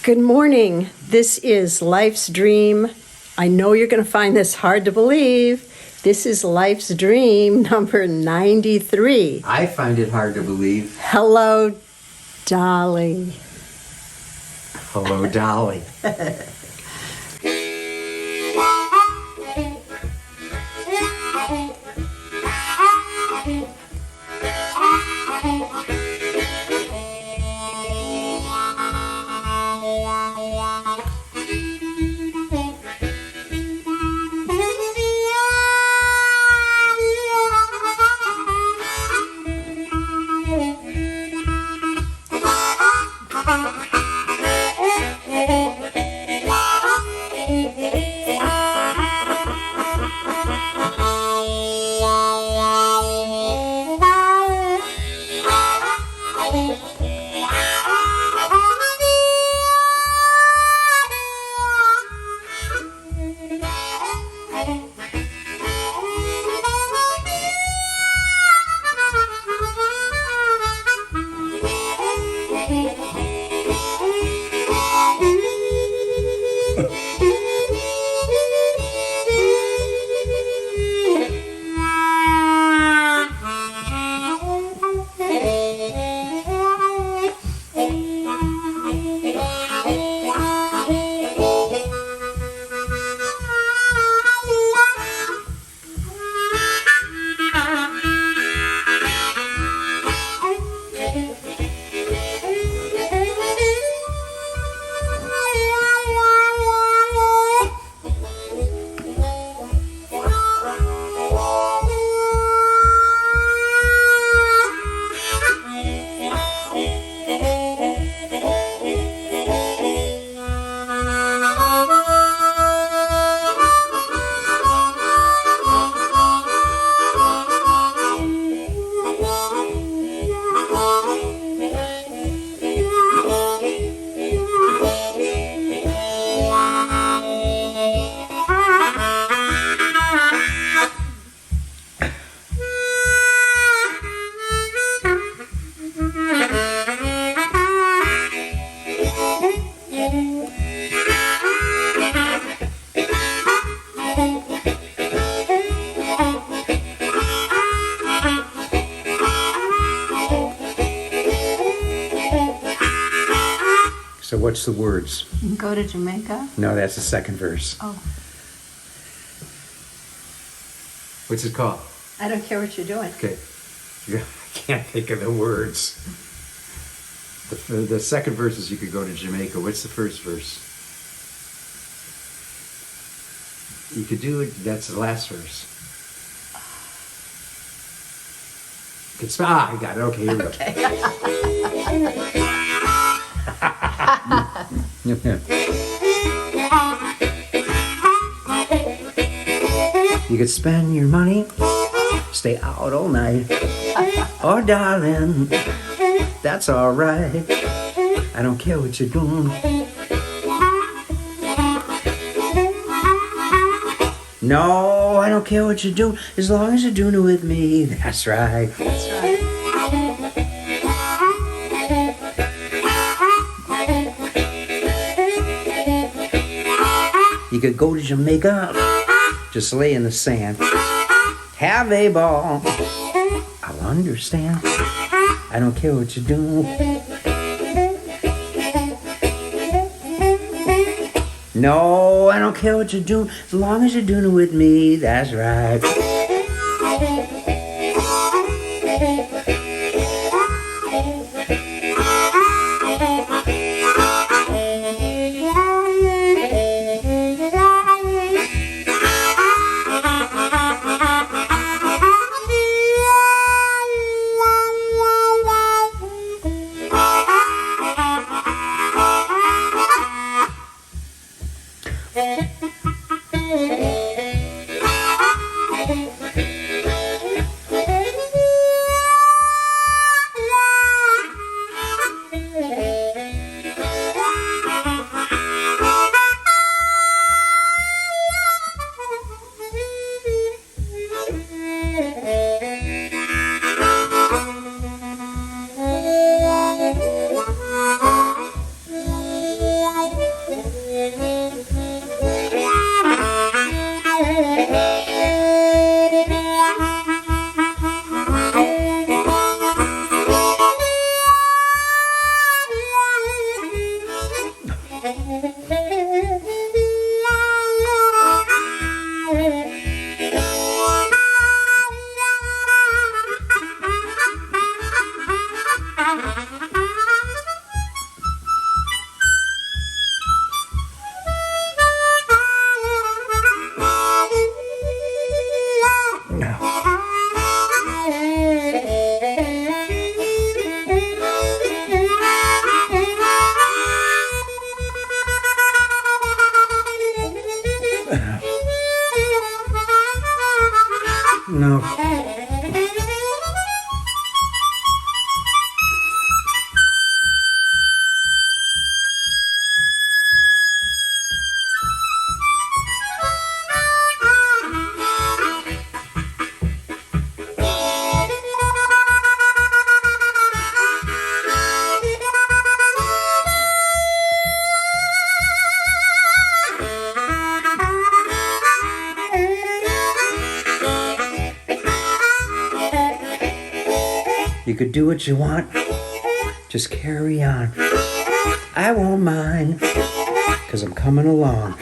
Good morning. This is Life's Dream. I know you're going to find this hard to believe. This is Life's Dream number 93. I find it hard to believe. Hello, Dolly. Hello, Dolly. So what's the words? Go to Jamaica? No, that's the second verse. Oh, What's it called? I don't care what you're doing. Okay. I can't think of the words. The second verse is you could go to Jamaica. What's the first verse? You could do it. That's the last verse. I got it. Okay, here we go. You could spend your money, stay out all night. Oh, darling, that's all right. I don't care what you're doing. No, I don't care what you do, as long as you're doing it with me. That's right. That's right. You could go to Jamaica, just lay in the sand, have a ball. I'll understand. I don't care what you do. No, I don't care what you do, as long as you're doing it with me. That's right. You could do what you want. Just carry on. I won't mind, 'cause I'm coming along.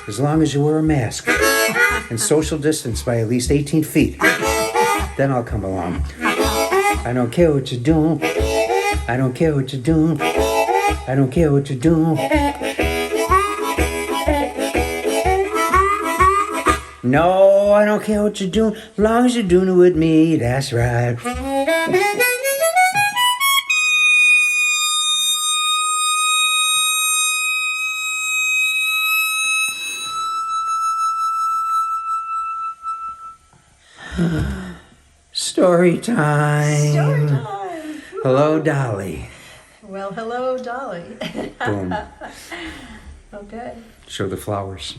As long as you wear a mask and social distance by at least 18 feet, then I'll come along. I don't care what you're doing. I don't care what you're doing. I don't care what you're doing. No, I don't care what you're doing. As long as you're doing it with me, that's right. Story time. Story time. Hello, Dolly. Well, hello, Dolly. Boom. Okay. Show the flowers.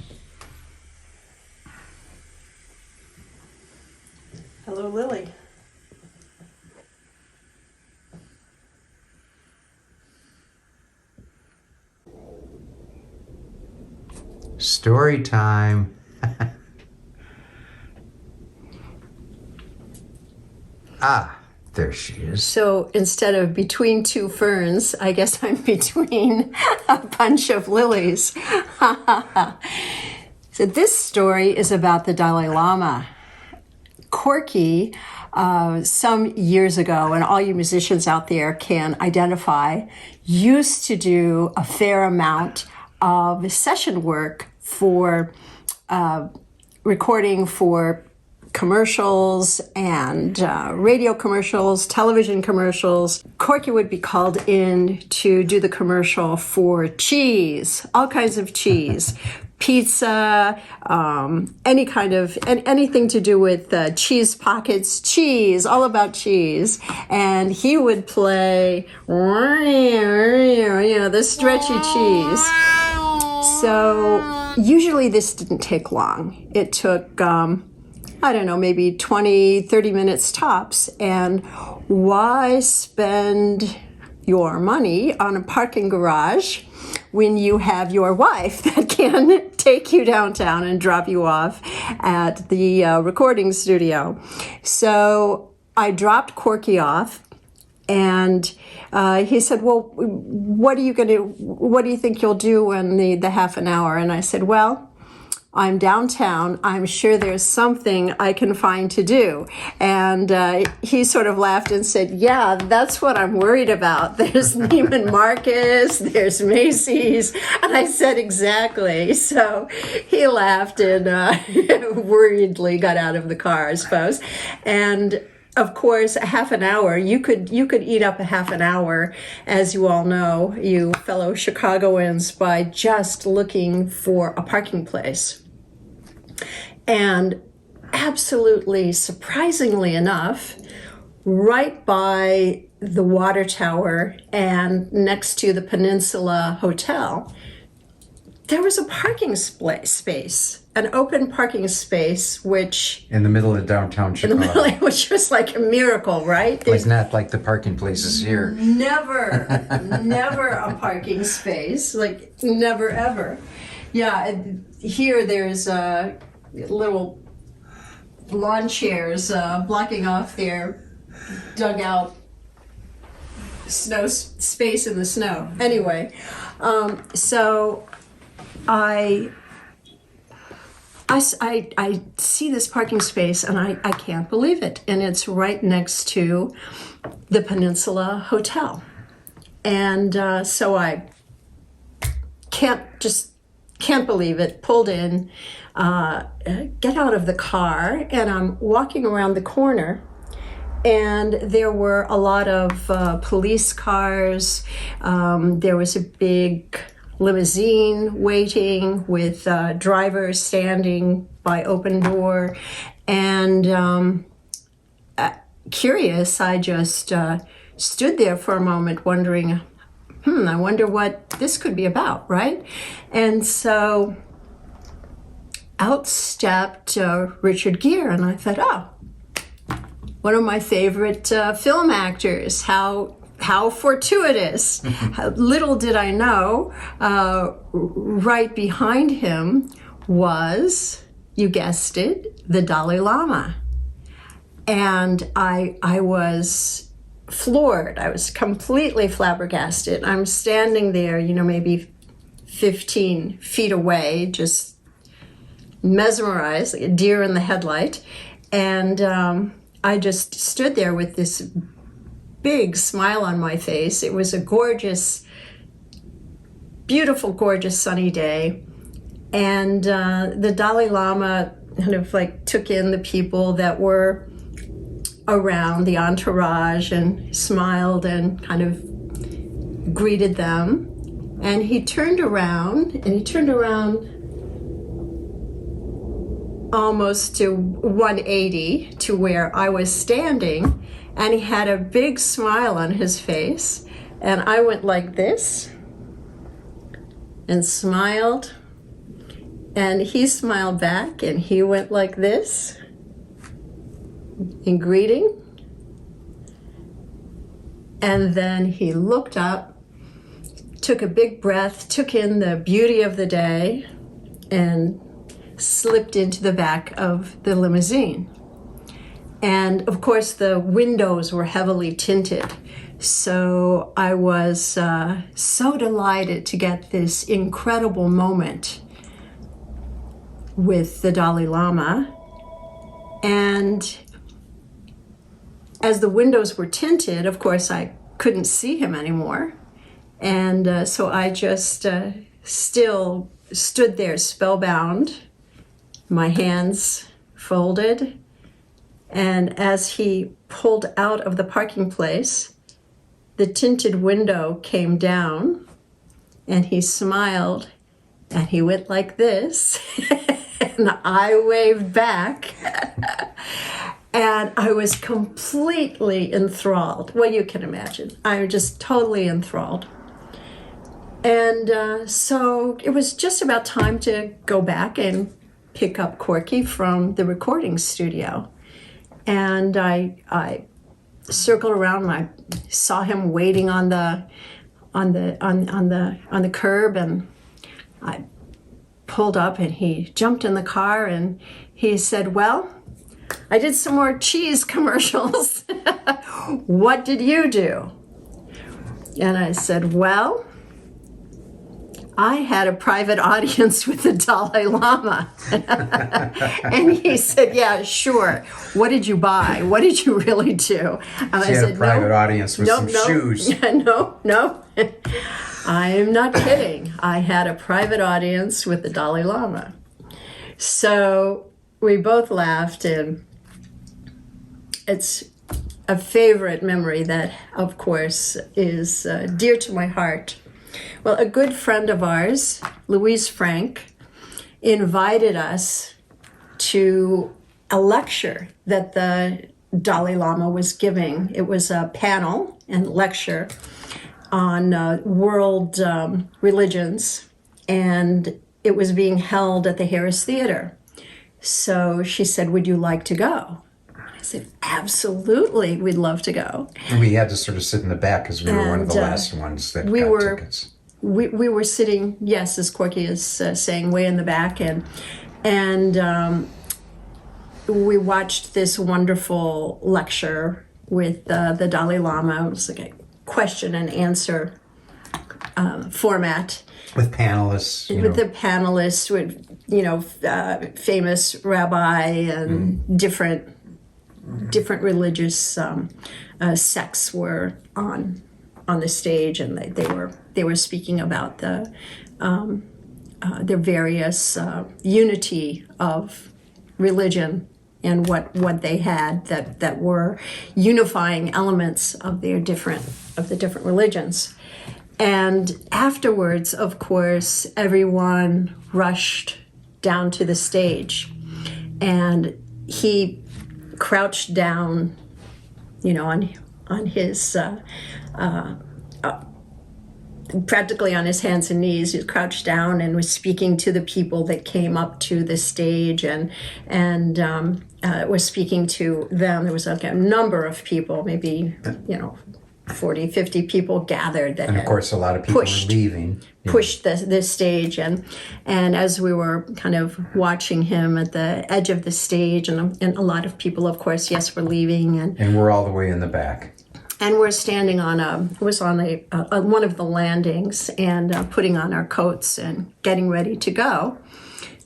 Hello, Lily. Story time. Ah, there she is. So instead of between two ferns, I guess I'm between a bunch of lilies. So this story is about the Dalai Lama. Corky, some years ago, and all you musicians out there can identify, used to do a fair amount of session work for recording for commercials and radio commercials, television commercials. Corky would be called in to do the commercial for cheese, all kinds of cheese. Pizza, any kind of, anything to do with cheese pockets, cheese, all about cheese. And he would play, the stretchy cheese. So usually this didn't take long. It took, I don't know, maybe 20, 30 minutes tops. And why spend your money on a parking garage when you have your wife that can take you downtown and drop you off at the recording studio? So I dropped Corky off, and he said, well, what do you think you'll do in the half an hour? And I said, well, I'm downtown. I'm sure there's something I can find to do. And he sort of laughed and said, yeah, that's what I'm worried about. There's Neiman Marcus, there's Macy's. And I said, exactly. So he laughed and worriedly got out of the car, I suppose. And of course, a half an hour, you could eat up a half an hour, as you all know, you fellow Chicagoans, by just looking for a parking place. And absolutely surprisingly enough, right by the water tower and next to the Peninsula Hotel, there was a parking space, an open parking space, which... In the middle of downtown Chicago. Which was like a miracle, right? It's not like the parking places here. Never a parking space, like never ever. Yeah, here there's little lawn chairs blocking off their dugout snow space in the snow. Anyway, so I see this parking space and I can't believe it. And it's right next to the Peninsula Hotel. And so I can't believe it, pulled in, get out of the car, and I'm walking around the corner. And there were a lot of police cars. There was a big limousine waiting with drivers standing by open door. And curious, I just stood there for a moment wondering, I wonder what this could be about, right? And so out stepped Richard Gere, and I thought, oh, one of my favorite film actors. How fortuitous. Little did I know, right behind him was, you guessed it, the Dalai Lama. And I was floored. I was completely flabbergasted. I'm standing there, maybe 15 feet away, just mesmerized, like a deer in the headlight. And I just stood there with this big smile on my face. It was a gorgeous, beautiful, gorgeous sunny day. And the Dalai Lama kind of like took in the people that were around, the entourage, and smiled and kind of greeted them. And he turned around almost to 180 to where I was standing, and he had a big smile on his face. And I went like this and smiled, and he smiled back, and he went like this in greeting. And then he looked up, took a big breath, took in the beauty of the day, and slipped into the back of the limousine. And of course, the windows were heavily tinted. So I was so delighted to get this incredible moment with the Dalai Lama. And as the windows were tinted, of course, I couldn't see him anymore. And so I just still stood there spellbound, my hands folded. And as he pulled out of the parking place, the tinted window came down, and he smiled, and he went like this, and I waved back. And I was completely enthralled. Well, you can imagine. I was just totally enthralled. And so it was just about time to go back and pick up Corky from the recording studio. And I circled around, and I saw him waiting on the curb, and I pulled up, and he jumped in the car, and he said, "Well, I did some more cheese commercials. What did you do?" And I said, "Well, I had a private audience with the Dalai Lama." And he said, "Yeah, sure. What did you buy? What did you really do?" And I had said, a private audience with some shoes. No. I am not kidding. I had a private audience with the Dalai Lama. So we both laughed, and it's a favorite memory that, of course, is dear to my heart. Well, a good friend of ours, Louise Frank, invited us to a lecture that the Dalai Lama was giving. It was a panel and lecture on world religions, and it was being held at the Harris Theater. So she said, "Would you like to go?" I said, "Absolutely, we'd love to go." And we had to sort of sit in the back because we were one of the last ones that got tickets. We were sitting, yes, as Corky is saying, way in the back, and we watched this wonderful lecture with the Dalai Lama. It was like a question and answer format. With panelists. The panelists, with famous rabbi and different religious sects were on the stage, and they were speaking about their various unity of religion and what they had that were unifying elements of the different religions. And afterwards, of course, everyone rushed down to the stage, and he crouched down, on his practically on his hands and knees. He crouched down and was speaking to the people that came up to the stage, and was speaking to them. There was like a number of people, maybe 40, 50 people gathered. And of course, a lot of people were leaving. Pushed the stage, and as we were kind of watching him at the edge of the stage, and a lot of people, of course, yes, were leaving, and we're all the way in the back. And we're standing on one of the landings and putting on our coats and getting ready to go.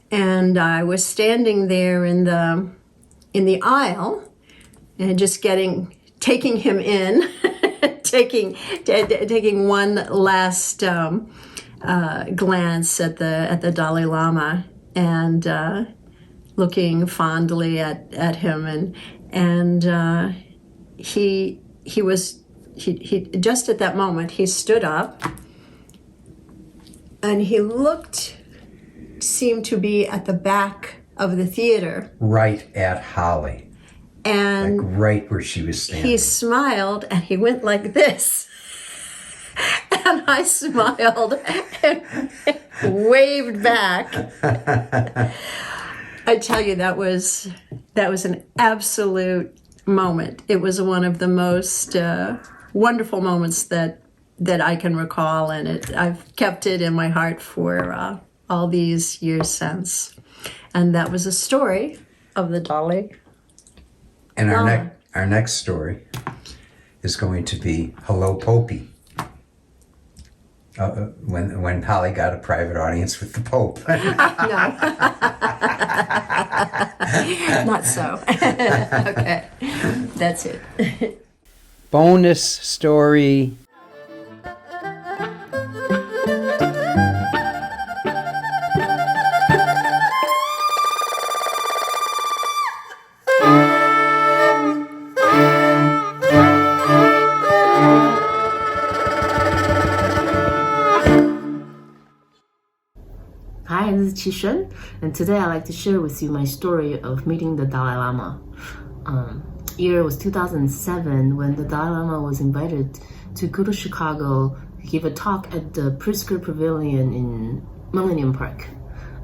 And I was standing there in the aisle and just taking him in, taking one last glance at the Dalai Lama and looking fondly at him and he just at that moment he stood up and he seemed to be at the back of the theater, Right at Holly. and Like right where she was standing. he smiled and he went like this. And I smiled and waved back. I tell you, that was an absolute moment. It was one of the most wonderful moments that I can recall, and I've kept it in my heart for all these years since. And that was a story of the Dalai And Lama. our next story is going to be Hello Popey. When Holly got a private audience with the Pope. No. Not so. Okay. That's it. Bonus story. Hi, this is Qishun, and today I'd like to share with you my story of meeting the Dalai Lama. Year was 2007 when the Dalai Lama was invited to go to Chicago to give a talk at the Pritzker Pavilion in Millennium Park.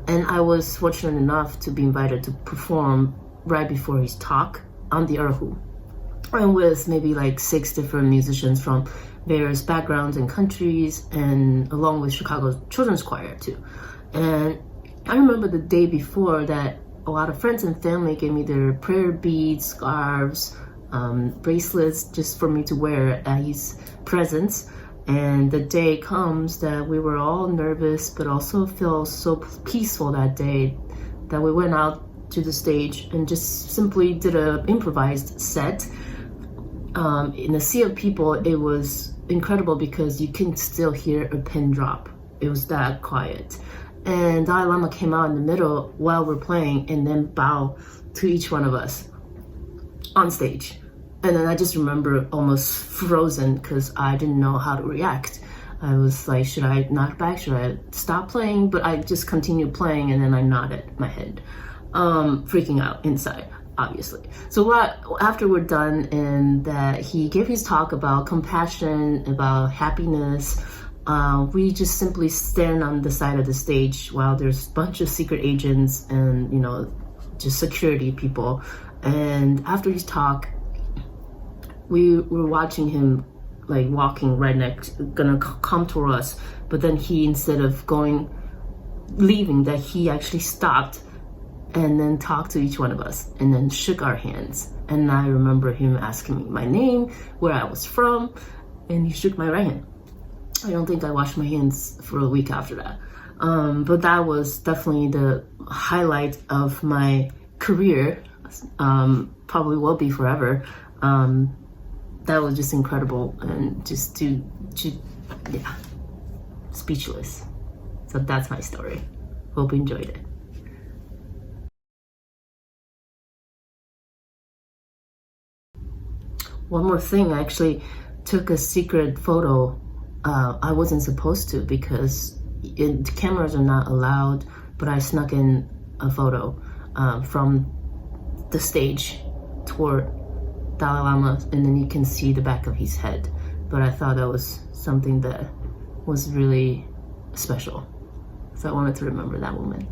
And I was fortunate enough to be invited to perform right before his talk on the Erhu. And with maybe like 6 different musicians from various backgrounds and countries, and along with Chicago's Children's Choir too. And I remember the day before that a lot of friends and family gave me their prayer beads, scarves, bracelets just for me to wear at his presence. And the day comes that we were all nervous, but also feel so peaceful that day that we went out to the stage and just simply did an improvised set. In a sea of people, it was incredible because you can still hear a pin drop. It was that quiet. And Dalai Lama came out in the middle while we're playing and then bowed to each one of us on stage. And then I just remember almost frozen because I didn't know how to react. I was like, should I knock back? Should I stop playing? But I just continued playing and then I nodded my head, freaking out inside, obviously. So after we're done and that he gave his talk about compassion, about happiness, we just simply stand on the side of the stage while there's a bunch of secret agents and, just security people. And after his talk, we were watching him like walking right next, gonna come toward us. But then he, instead of leaving, that he actually stopped and then talked to each one of us and then shook our hands. And I remember him asking me my name, where I was from, and he shook my right hand. I don't think I washed my hands for a week after that. But that was definitely the highlight of my career, probably will be forever. That was just incredible and just speechless. So that's my story. Hope you enjoyed it. One more thing, I actually took a secret photo. I wasn't supposed to because cameras are not allowed, but I snuck in a photo from the stage toward Dalai Lama, and then you can see the back of his head. But I thought that was something that was really special. So I wanted to remember that moment.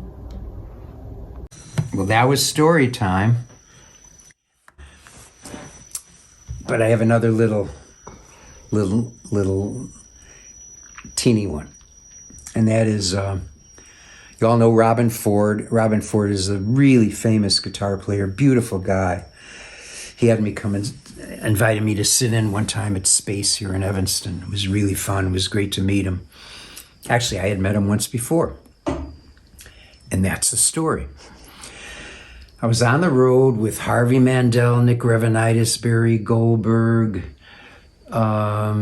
Well, that was story time. But I have another little teeny one. And that is, you all know Robin Ford. Robin Ford is a really famous guitar player, beautiful guy. He had me come and invited me to sit in one time at Space here in Evanston. It was really fun. It was great to meet him. Actually, I had met him once before. And that's the story. I was on the road with Harvey Mandel, Nick Revenitis, Barry Goldberg, Harvey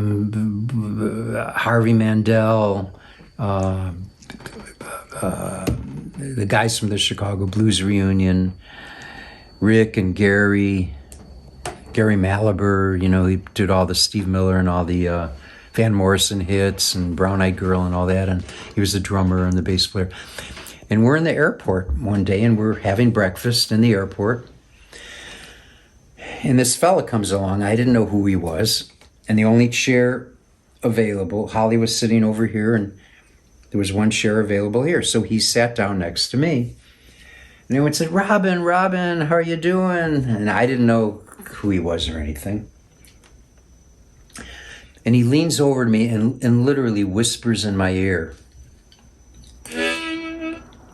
Mandel, the guys from the Chicago Blues Reunion, Rick and Gary Malaber, he did all the Steve Miller and all the Van Morrison hits and Brown Eyed Girl and all that, and he was the drummer and the bass player. And we're in the airport one day, and we're having breakfast in the airport. And this fella comes along. I didn't know who he was. And the only chair available, Holly was sitting over here, and there was one chair available here. So he sat down next to me. And everyone said, Robin, how are you doing? And I didn't know who he was or anything. And he leans over to me and literally whispers in my ear.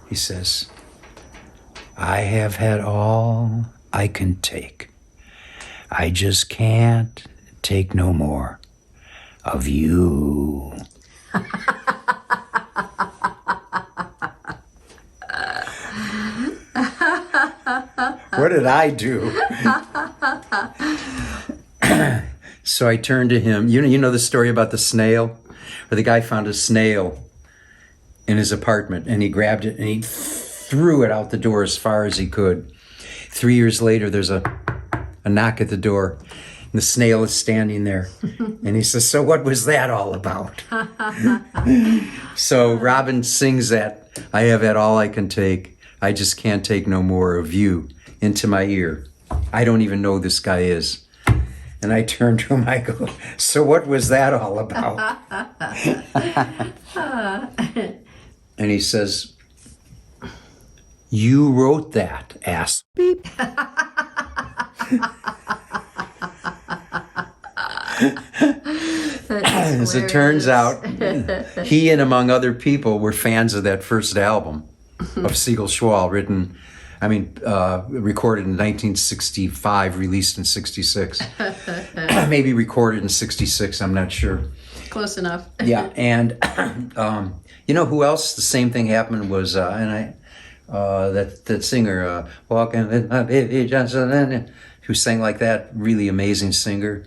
He says, I have had all I can take. I just can't take no more of you. What did I do? So I turned to him. You know the story about the snail? Where the guy found a snail in his apartment, and he grabbed it and he threw it out the door as far as he could. 3 years later, there's a knock at the door, and the snail is standing there. And he says, so what was that all about? So Robin sings that, I have had all I can take. I just can't take no more of you, into my ear. I don't even know who this guy is. And I turned to him, I go, so what was that all about? And he says, you wrote that, ass. Beep. As it turns out, he and among other people were fans of that first album of Siegel Schwall, recorded in 1965, released in 66. Maybe recorded in 66, I'm not sure. Close enough. Yeah, and you know who else the same thing happened was, that singer, Walking with My Baby Johnson, who sang like that, really amazing singer.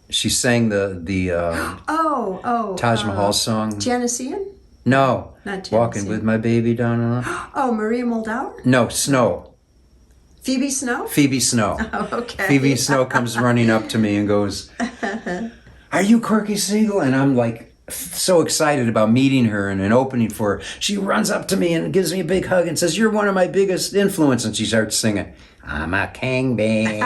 She sang the Taj Mahal song. Geneseo? No, Not Geneseo. Walking with My Baby down the line. Oh, Maria Moldauer? No, Snow. Phoebe Snow? Phoebe Snow. Oh, okay. Phoebe Snow comes running up to me and goes, are you Corky Siegel? And I'm like so excited about meeting her and an opening for her. She runs up to me and gives me a big hug and says, you're one of my biggest influences. And she starts singing, I'm a king bee.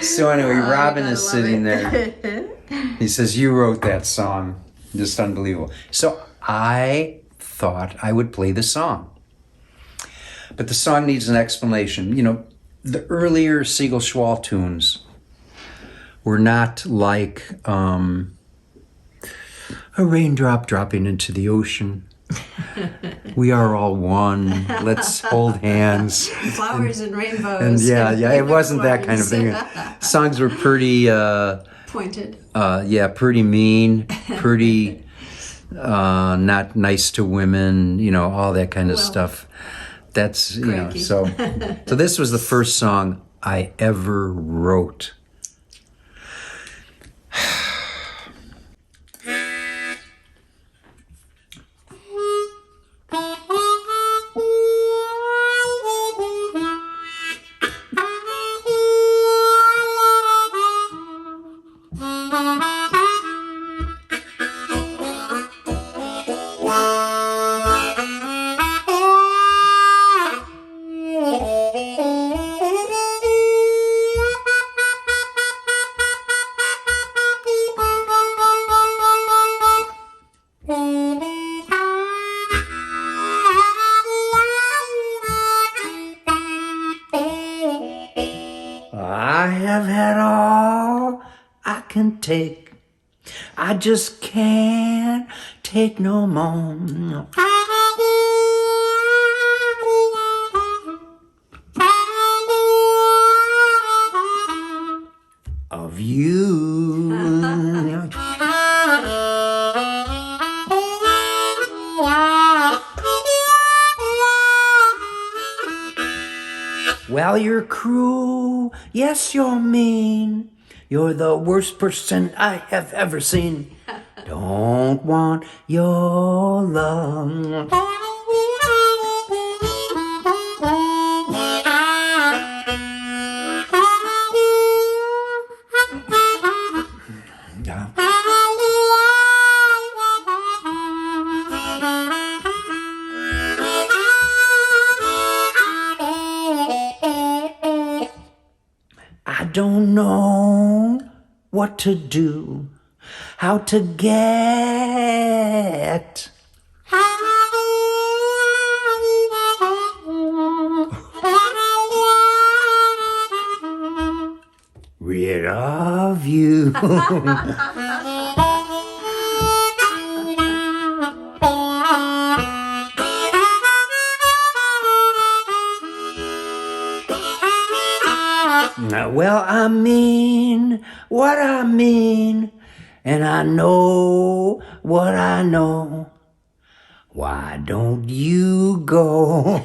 So anyway, Robin is sitting there. He says, you wrote that song. Just unbelievable. So I thought I would play the song. But the song needs an explanation. The earlier Siegel Schwall tunes were not like a raindrop dropping into the ocean. We are all one. Let's hold hands. Flowers and rainbows. And yeah, it wasn't that kind of thing. Songs were pretty pointed. Pretty mean, pretty not nice to women, all that kind of stuff. That's, so this was the first song I ever wrote. I have had all I can take. I just can't take no more. you. Well, you're cruel, yes, you're mean. You're the worst person I have ever seen. Don't want your love. I don't know what to do, how to get rid of you. Well, I mean what I mean, and I know what I know. Why don't you go?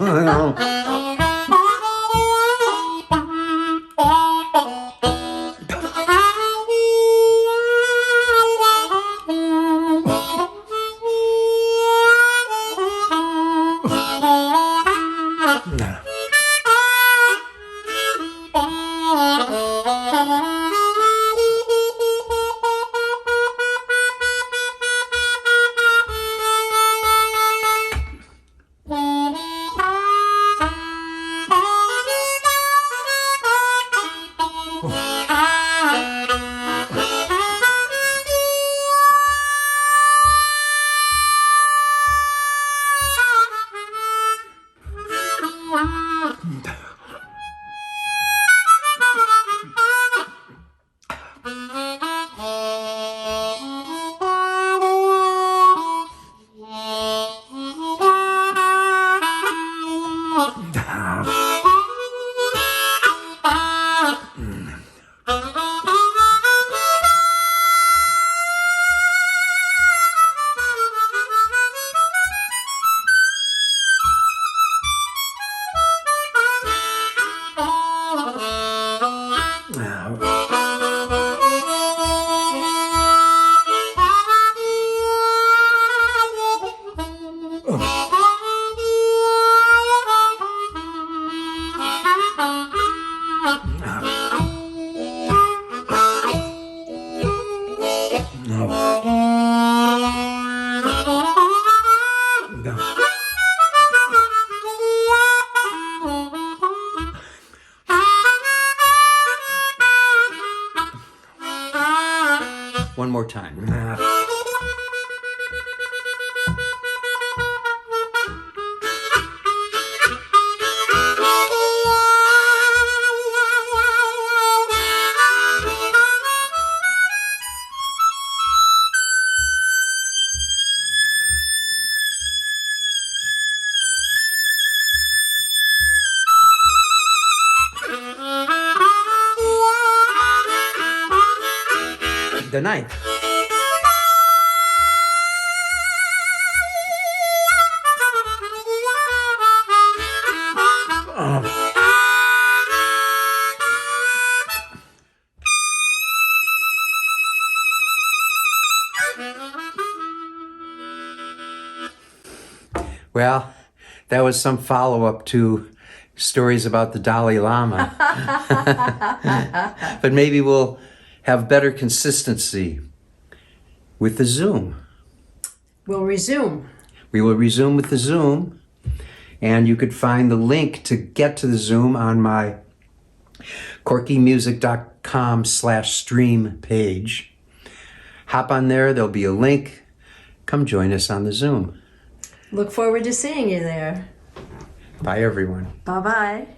One more time. The ninth. Well, that was some follow-up to stories about the Dalai Lama. But maybe we'll have better consistency with the Zoom. We'll resume. We will resume with the Zoom, and you could find the link to get to the Zoom on my corkymusic.com/stream page. Hop on there, there'll be a link. Come join us on the Zoom. Look forward to seeing you there. Bye, everyone. Bye-bye.